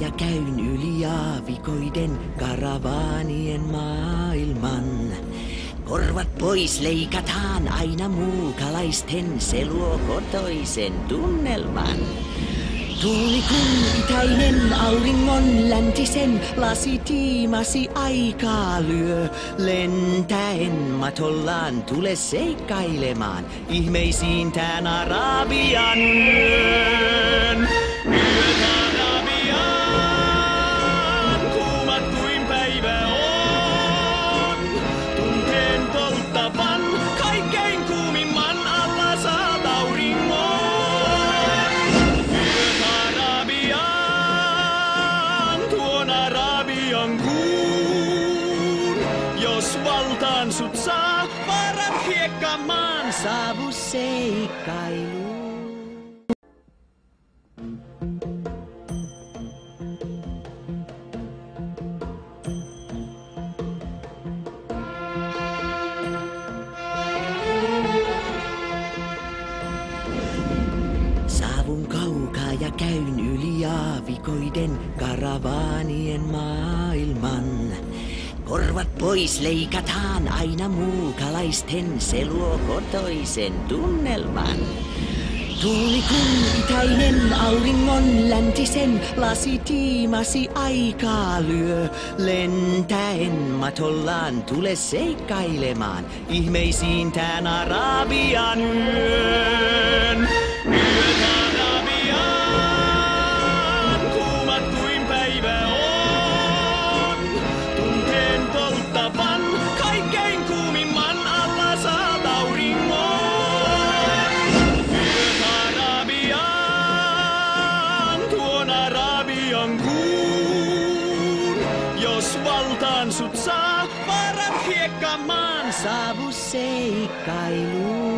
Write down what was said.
ja käyn yli aavikoiden karavaanien maailman. Korvat pois leikataan aina muukalaisten, se luo kotoisen tunnelman. Tuuli kun itäinen auringon läntisen lasitiimasi aikaa lyö. Lentäen matollaan tule seikkailemaan ihmeisiin tän Arabian yön. Yöt Arabian, kuumat kuin päivä on. Tunteen polttavan kaikkein kuumimman alla saat auringon. Jos valtaan sut saa, vaarat hiekkamaan, saavu seikkailuun. Saavun kaukaa ja käyn yli aavikoiden karavaanien maailman. Korvat pois leikataan aina muukalaisten, se luo kotoisen tunnelman. Tuuli kun itäinen auringon läntisen lasitiimasi aikaa lyö. Lentäen matollaan tule seikkailemaan ihmeisiin tän Arabian yön. Yöt Arabian, kuumat kuin päivä on. Tunteen polttavan kaikkein kuumimman alla saat auringon. Yöt Arabian, tuon Arabian kuun. Jos valtaan sut saa, vaarat hiekkamaan, saavu seikkailuun.